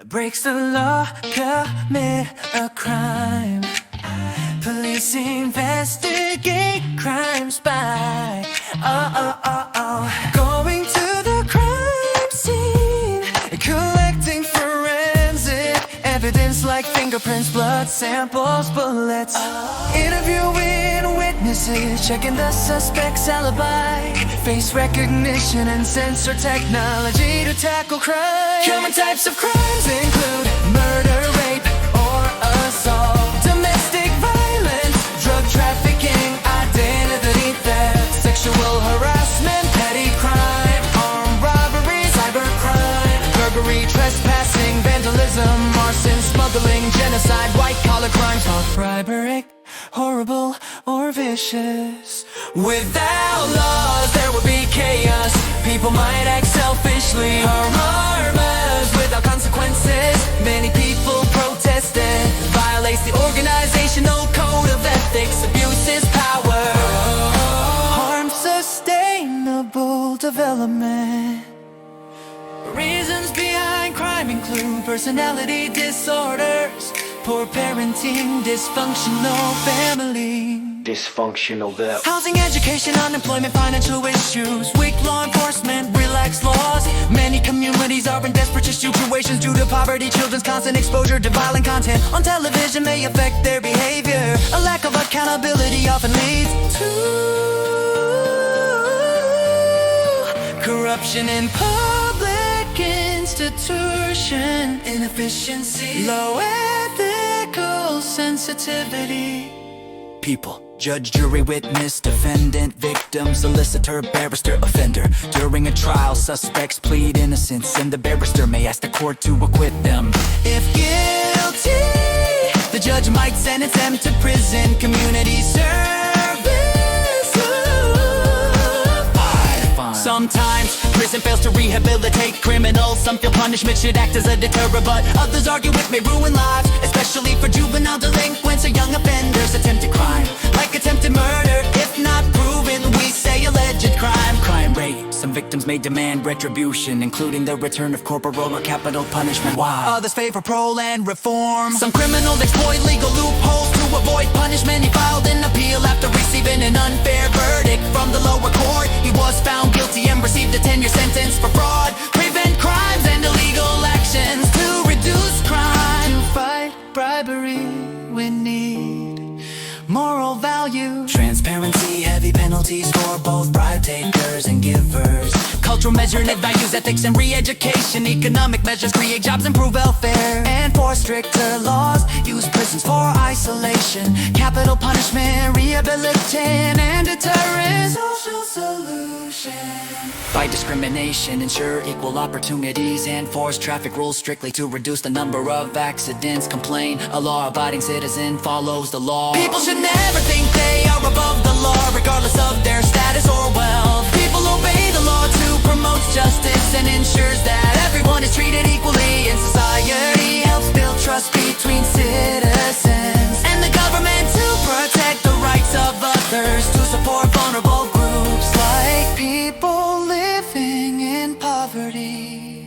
Breaks the law, commit a crime. Police investigate crimes by going to the crime scene, collecting forensic evidence like fingerprints, blood samples, bullets, interviewing witnesses, checking the suspect's alibi, face recognition and sensor technology to tackle crime. Common types of crimes include murder, rape, or assault, domestic violence, drug trafficking, identity theft, sexual harassment, petty crime, armed robbery, cybercrime, burglary, trespassing, vandalism, arson, smuggling, genocide, white-collar crimes, all barbaric, horrible, or vicious. Without laws, there would be chaos. People might act selfishly or harm us without consequences. Many people protested. Violates the organizational code of ethics. Abuses power. Harms sustainable development. Reasons behind crime include personality disorders, poor parenting, dysfunctional family, housing, education, unemployment, financial issues, weak law enforcement, relaxed laws. Many communities are in desperate situations due to poverty. Children's constant exposure to violent content on television may affect their behavior. A lack of accountability often leads to corruption in public institution, inefficiency, low ethical sensitivity. People, judge, jury, witness, defendant, victim, solicitor, barrister, offender. During a trial, suspects plead innocence, and the barrister may ask the court to acquit them. If guilty, the judge might sentence them to prison, community service. Sometimes prison fails to rehabilitate criminals. Some feel punishment should act as a deterrent, but others argue it may ruin lives, especially for juvenile delinquents or young offenders. Attempted crime, like attempted murder, if not proven, we say alleged crime. Crime rate, some victims may demand retribution, including the return of corporal or capital punishment. Why? Others favor parole and reform. Some criminals exploit legal loopholes to avoid punishment. He filed an appeal after receiving an unfair verdict from the lower court. He was found guilty and received a 10-year sentence for fraud. Prevent crimes and illegal actions to reduce crime. To fight bribery, we need moral value, transparency, heavy penalties for both bribe takers and givers. Cultural measurement values, ethics, and re-education. Economic measures create jobs, improve welfare, and for stricter laws. Use prisons for isolation, capital punishment, rehabilitation, and deterrence. Social solution. Fight discrimination, ensure equal opportunities, enforce traffic rules strictly to reduce the number of accidents. Complain, a law-abiding citizen follows the law. People should never think they are above the law, regardless of their status or wealth. People obey the law to promote justice and ensures that everyone is treated equally in society. Helps build trust between citizens and the government to protect the rights of others, to support vulnerable groups like people living in poverty.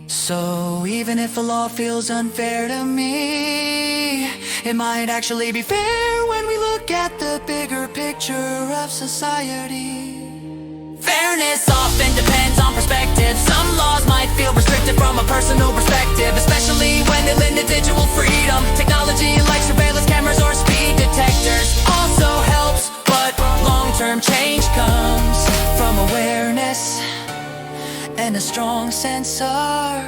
So even if a law feels unfair to me, it might actually be fair when we look at the bigger picture of society. Fairness often depends on perspective. Some laws might feel restricted from a personal perspective, especially when they limit individual freedom. Technology like surveillance cameras or speed detectors also helps, but long-term change comes from awareness and a strong sense of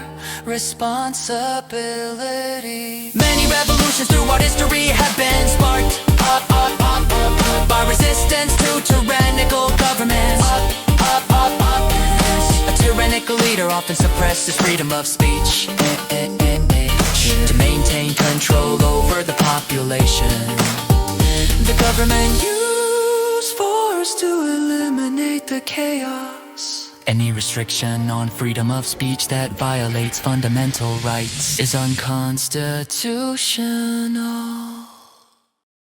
responsibility. Many revolutions throughout history have been sparked by resistance to tyrannical governments. A tyrannical leader often suppresses freedom of speech to maintain control over the population. The government used force to eliminate the chaos. Any restriction on freedom of speech that violates fundamental rights is unconstitutional.